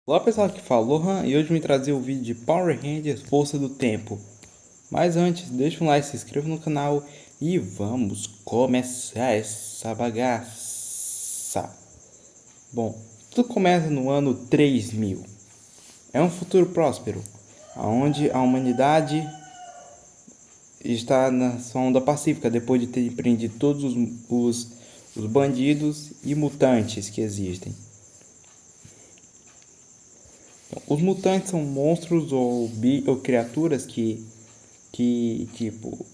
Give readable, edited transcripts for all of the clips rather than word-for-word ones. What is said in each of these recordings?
Olá pessoal, aqui fala Lohan e hoje me trazer o vídeo de Power Rangers Força do Tempo. Mas antes, deixa um like, se inscreva no canal e vamos começar essa bagaça. Bom, tudo começa no ano 3000. É um futuro próspero, onde a humanidade está na sua onda pacífica depois de ter prendido todos os bandidos e mutantes que existem. Os mutantes são monstros ou criaturas que tipo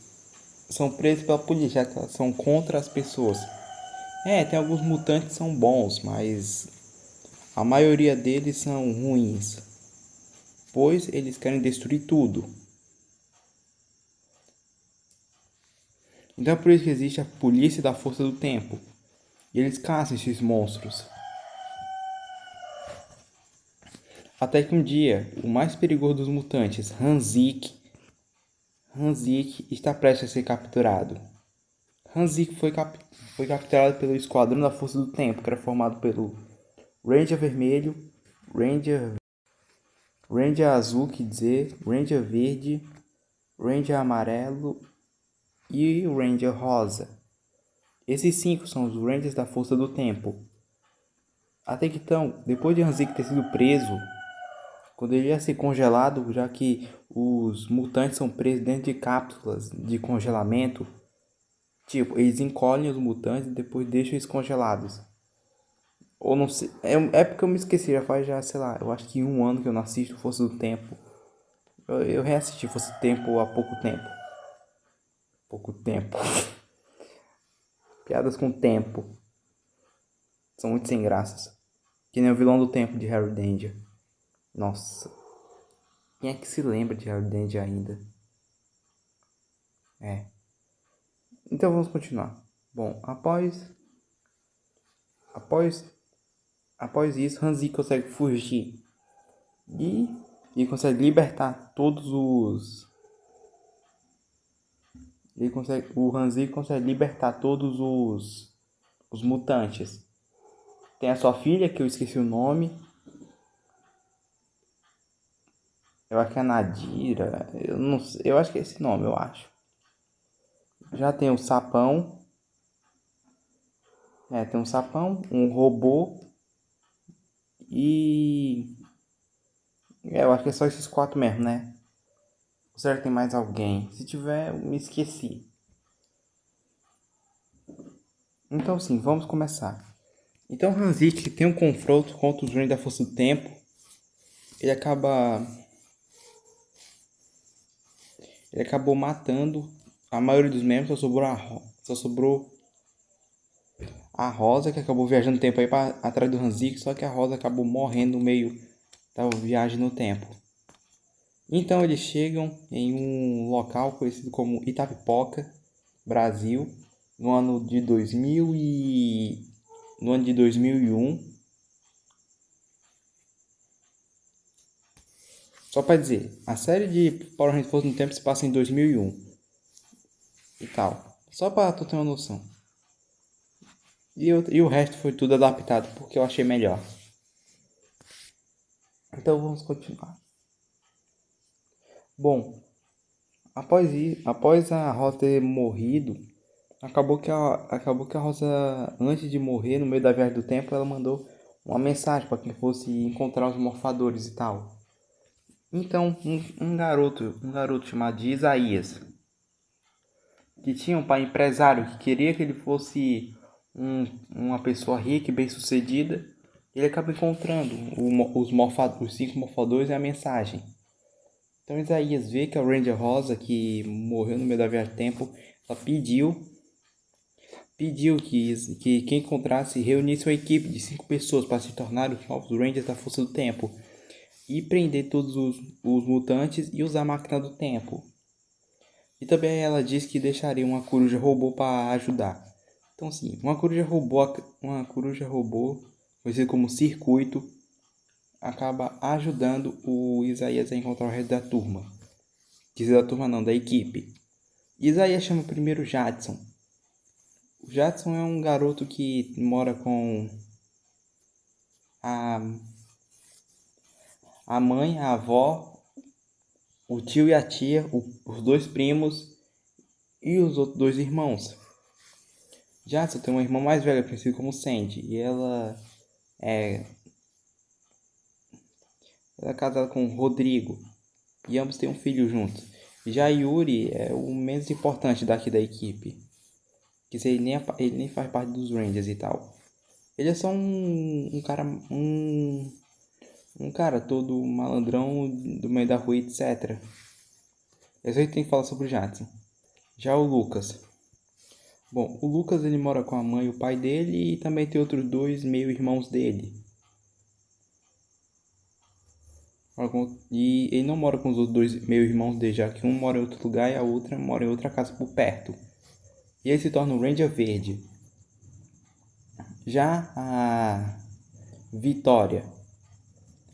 são presos pela polícia, já que elas são contra as pessoas. Tem alguns mutantes que são bons, mas a maioria deles são ruins, pois eles querem destruir tudo. Então é por isso que existe a polícia da força do tempo. E eles caçam esses monstros. Até que um dia, o mais perigoso dos mutantes, Hanzik, está prestes a ser capturado. Hanzik foi capturado pelo Esquadrão da Força do Tempo, que era formado pelo Ranger Vermelho, Ranger Azul, quer dizer, Ranger Verde, Ranger Amarelo e o Ranger Rosa. Esses 5 são os Rangers da Força do Tempo. Até que então, depois de Hanzik ter sido preso, quando ele ia ser congelado, já que os mutantes são presos dentro de cápsulas de congelamento, tipo, eles encolhem os mutantes e depois deixam eles congelados. Ou não sei, é porque eu me esqueci, sei lá, eu acho que 1 ano que eu não assisto Força do Tempo. Eu reassisti Força do Tempo há pouco tempo. Pouco tempo. Piadas com tempo. São muito sem graças. Que nem o vilão do tempo de Harry Danger. Nossa. Quem é que se lembra de Harry Danger ainda? Então vamos continuar. Bom, após, após isso, Hanzi consegue fugir. E consegue libertar todos os... o Hanzi consegue libertar todos os mutantes. Tem a sua filha, que eu esqueci o nome. Eu acho que é Nadira. Eu não sei, eu acho que é esse nome, eu acho. Já tem o Sapão. Tem um Sapão, um robô. E. Eu acho que é só esses 4 mesmo, né? Ou será que tem mais alguém? Se tiver, eu me esqueci. Então sim, vamos começar. Então Hanzik tem um confronto contra os Rangers da Força do Tempo. Ele acaba. Ele acabou matando a maioria dos membros, só sobrou a Rosa, que acabou viajando no tempo aí atrás do Hanzik, só que a Rosa acabou morrendo no meio da viagem no tempo. Então eles chegam em um local conhecido como Itapipoca, Brasil, no ano de 2001. Só para dizer, a série de Power Rangers Força no Tempo se passa em 2001 e tal. Só para tu ter uma noção. E o resto foi tudo adaptado porque eu achei melhor. Então vamos continuar. Bom, após a Rosa ter morrido, acabou que a Rosa, antes de morrer, no meio da viagem do tempo, ela mandou uma mensagem para quem fosse encontrar os morfadores e tal. Então, um garoto chamado Isaías, que tinha um pai empresário que queria que ele fosse uma pessoa rica e bem-sucedida, ele acaba encontrando os 5 morfadores e a mensagem. Então Isaías vê que a Ranger Rosa, que morreu no meio da viagem do tempo, ela pediu que quem encontrasse reunisse uma equipe de 5 pessoas para se tornar os novos Rangers da Força do Tempo e prender todos os mutantes e usar a máquina do tempo. E também ela disse que deixaria uma coruja robô para ajudar. Então sim, uma coruja robô, conhecida como Circuito, acaba ajudando o Isaías a encontrar o resto da turma. Dizer da turma não, da equipe. Isaías chama primeiro Jadson. O Jadson é um garoto que mora com a a mãe, a avó, o tio e a tia, os dois primos e os outros dois irmãos. Jadson tem uma irmã mais velha, conhecida como Sandy, e é, ela é casada com o Rodrigo, e ambos têm um filho juntos. Já Yuri é o menos importante daqui da equipe, que ele nem faz parte dos Rangers e tal. Ele é só um cara todo malandrão do meio da rua, etc. É isso aí que tem que falar sobre o Jadson. Já o Lucas. Bom, o Lucas ele mora com a mãe e o pai dele e também tem outros dois meio-irmãos dele. E ele não mora com os outros dois meio-irmãos dele, já que um mora em outro lugar e a outra mora em outra casa por perto. E ele se torna um Ranger Verde. Já a Vitória.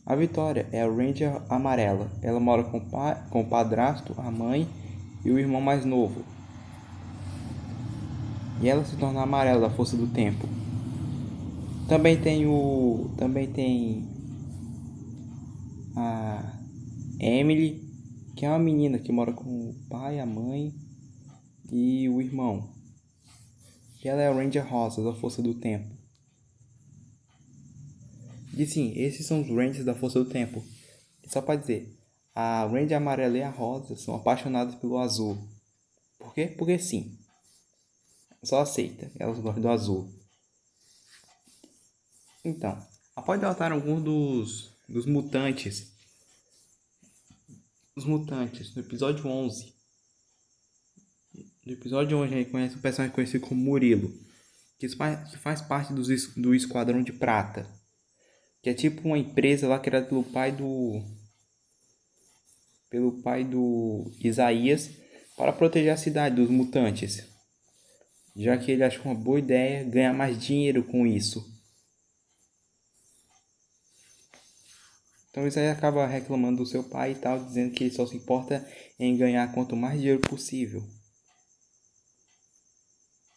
A Vitória é a Ranger Amarela. Ela mora com o padrasto, a mãe e o irmão mais novo. E ela se torna amarela da força do tempo. Também tem a Emily, que é uma menina que mora com o pai, a mãe e o irmão. E ela é a Ranger Rosa da força do tempo. E sim, esses são os Rangers da força do tempo. E só pra dizer, a Ranger amarela e a rosa são apaixonadas pelo azul. Por quê? Porque sim. Só aceita, elas gostam do azul. Então, após derrotar alguns dos mutantes, os mutantes, no episódio 11. No episódio 11 a gente conhece um personagem conhecido como Murilo, que faz parte do Esquadrão de Prata, que é tipo uma empresa lá criada pelo pai do Isaías para proteger a cidade dos mutantes, já que ele acha uma boa ideia ganhar mais dinheiro com isso. Então Isaías acaba reclamando do seu pai e tal, dizendo que ele só se importa em ganhar quanto mais dinheiro possível.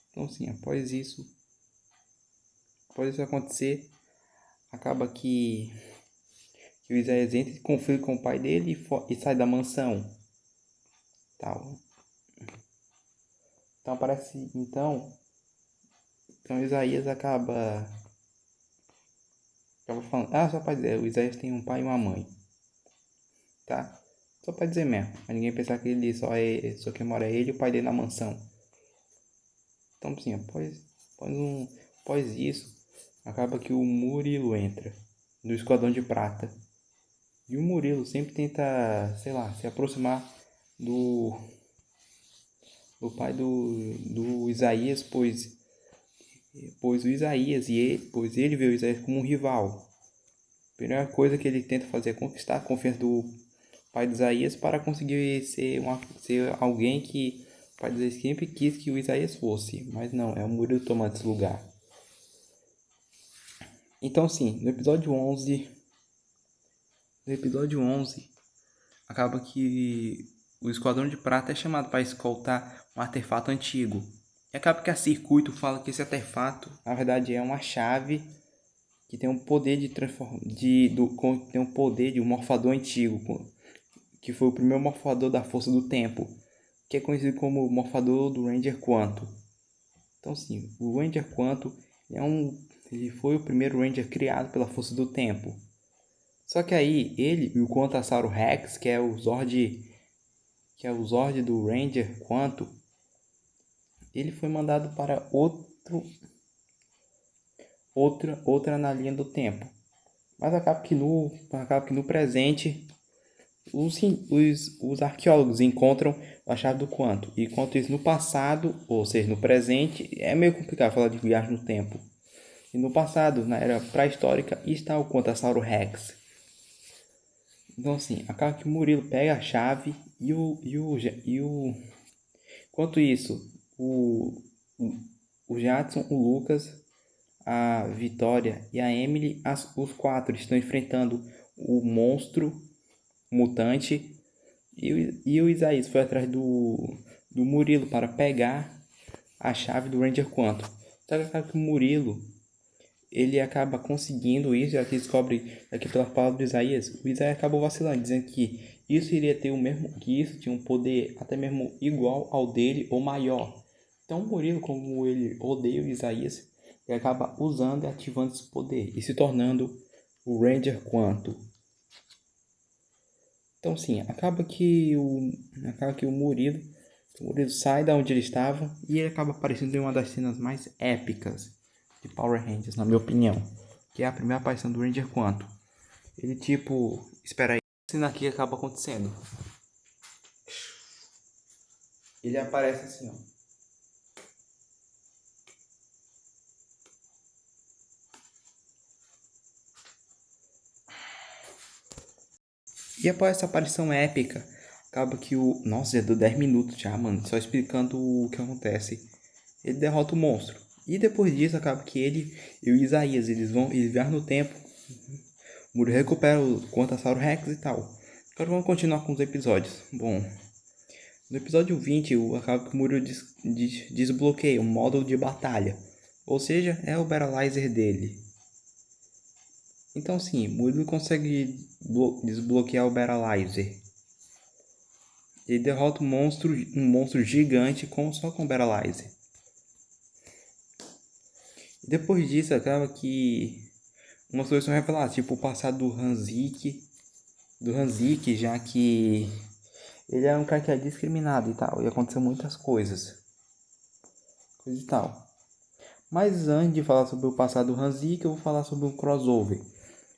Então sim, após isso acontecer, acaba que o Isaías entra em conflito com o pai dele e sai da mansão. Tal. Então parece. Então Isaías acaba falando. Ah, só pra dizer, o Isaías tem um pai e uma mãe. Tá? Só pra dizer mesmo. Pra ninguém pensar que ele só quem mora é ele e o pai dele na mansão. Então sim, após isso, acaba que o Murilo entra no Esquadrão de Prata. E o Murilo sempre tenta, sei lá, se aproximar do pai do Isaías, pois o Isaías pois ele vê o Isaías como um rival. A primeira coisa que ele tenta fazer é conquistar a confiança do pai de Isaías para conseguir ser alguém que o pai de Isaías sempre quis que o Isaías fosse, mas não, é o Murilo tomando esse lugar. Então sim, no episódio 11 acaba que o Esquadrão de Prata é chamado para escoltar um artefato antigo. E acaba que a Circuito fala que esse artefato, na verdade, é uma chave que tem um poder tem um poder de um morfador antigo, que foi o primeiro morfador da Força do Tempo, que é conhecido como o morfador do Ranger Quanto. Então sim, o Ranger Quanto ele foi o primeiro Ranger criado pela Força do Tempo. Só que aí ele e o Quantasauro Rex, que é o Zord do Ranger Quanto, ele foi mandado para outra na linha do tempo. Mas acaba que no presente os arqueólogos encontram a chave do quanto. E enquanto isso no passado, ou seja, no presente, é meio complicado falar de viagem no tempo. E no passado, na era pré-histórica, está o Quantasauro Rex. Então assim, acaba que o Murilo pega a chave enquanto isso, o Jadson, o Lucas, a Vitória e a Emily, os quatro estão enfrentando o monstro mutante e o Isaías foi atrás do Murilo para pegar a chave do Ranger Quanto. Só que o Murilo ele acaba conseguindo isso, já que descobre aqui pela palavra do Isaías, o Isaías acabou vacilando, dizendo que isso iria ter o mesmo, que isso tinha um poder até mesmo igual ao dele ou maior. Então o Murilo, como ele odeia o Isaías, ele acaba usando e ativando esse poder e se tornando o Ranger Quanto. Então sim, acaba que o Murilo sai da onde ele estava e ele acaba aparecendo em uma das cenas mais épicas de Power Rangers, na minha opinião, que é a primeira aparição do Ranger Quanto. Ele espera aí, a cena aqui acaba acontecendo. Ele aparece assim, ó. E após essa aparição épica, acaba que Nossa, já deu 10 minutos já, mano, só explicando o que acontece. Ele derrota o monstro. E depois disso, acaba que ele e o Isaías, eles viajam no tempo. O Murilo recupera o Quantasauro Rex e tal. Agora vamos continuar com os episódios. Bom, no episódio 20, acaba que o Murilo desbloqueia o módulo de batalha. Ou seja, é o Battleizer dele. Então sim, o Murilo consegue desbloquear o Battleizer. Ele derrota um monstro gigante só com o Battleizer. E depois disso, acaba que uma solução revelada, tipo o passado do Hanzik, já que ele era um cara que era discriminado e tal, e aconteceu muitas coisas. Coisa e tal. Mas antes de falar sobre o passado do Hanzik, eu vou falar sobre um crossover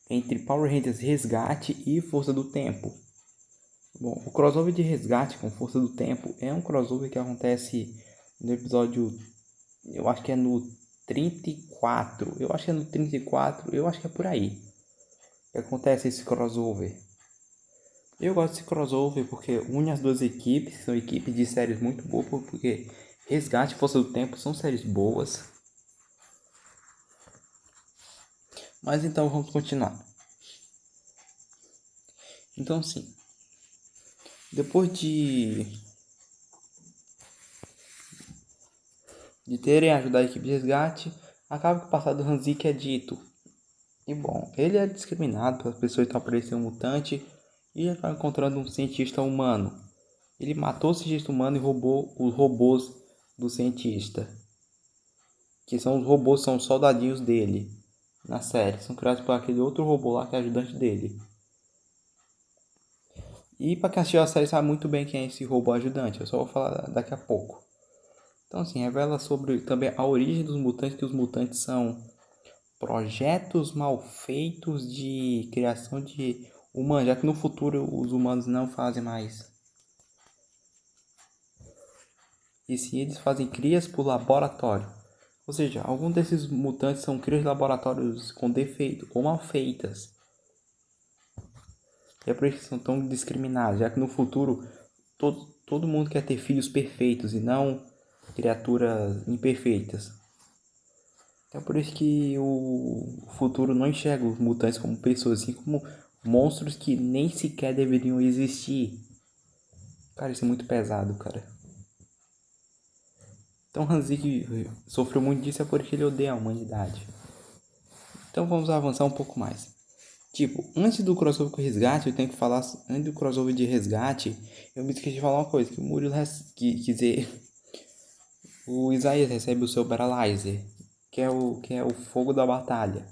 entre Power Rangers Resgate e Força do Tempo. Bom, o crossover de Resgate com Força do Tempo é um crossover que acontece no episódio, eu acho que é no 34, eu acho que é por aí que acontece esse crossover. Eu gosto desse crossover porque une as duas equipes, são equipes de séries muito boas, porque Resgate e Força do Tempo são séries boas. Mas então vamos continuar. Então sim, depois de terem ajudado a equipe de resgate, acaba que o passado do Hanzik é dito. E bom, ele é discriminado pelas pessoas que estão aparecendo um mutante e acaba encontrando um cientista humano. Ele matou o cientista humano e roubou os robôs do cientista. Que são os robôs, são os soldadinhos dele na série. São criados por aquele outro robô lá que é ajudante dele. E para quem assistiu a série sabe muito bem quem é esse robô ajudante. Eu só vou falar daqui a pouco. Então assim, revela sobre também a origem dos mutantes, que os mutantes são projetos mal feitos de criação de humanos, já que no futuro os humanos não fazem mais. E sim, eles fazem crias por laboratório. Ou seja, alguns desses mutantes são crias de laboratórios com defeito ou mal feitas. E é por isso que são tão discriminados, já que no futuro todo mundo quer ter filhos perfeitos e não criaturas imperfeitas. É por isso que o futuro não enxerga os mutantes como pessoas, assim como monstros que nem sequer deveriam existir. Cara, isso é muito pesado, cara. Então Hanzik sofreu muito disso é porque ele odeia a humanidade. Então vamos avançar um pouco mais. Tipo, antes do crossover com o resgate, eu tenho que falar. Antes do crossover de resgate, eu me esqueci de falar uma coisa: que o Murilo. Quer dizer, o Isaías recebe o seu Battleizer, que é o fogo da batalha.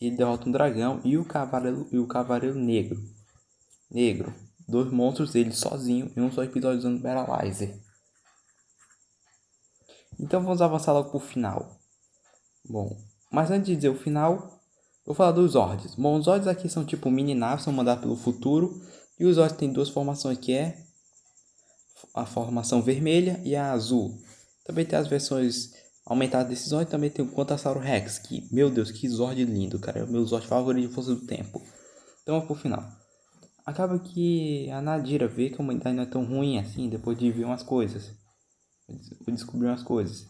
Ele derrota um dragão e o cavaleiro negro. Dois monstros dele sozinho em um só episódio usando Battleizer. Então vamos avançar logo pro final. Bom, mas antes de dizer o final, vou falar dos Zords. Bom, os Zords aqui são tipo mini naves, são mandados pelo futuro. E os Zords têm duas formações, que é a formação vermelha e a azul. Também tem as versões aumentadas desses Zords. Também tem o Quantasauro Rex, que, meu Deus, que Zord lindo, cara. É o meu Zord favorito de Força do Tempo. Então vamos pro final. Acaba que a Nadira vê que a humanidade não é tão ruim assim, depois de ver umas coisas. Descobrir umas coisas.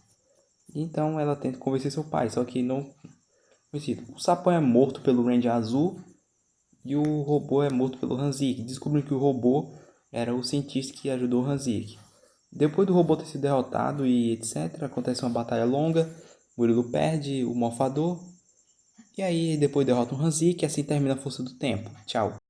Então ela tenta convencer seu pai, só que não. O Sapão é morto pelo Ranger Azul e o robô é morto pelo Hanzik. Descobriram que o robô era o cientista que ajudou o Hanzik. Depois do robô ter sido derrotado e etc, acontece uma batalha longa. Murilo perde o Morfador E aí depois derrota um Hanzik e assim termina a Força do Tempo. Tchau.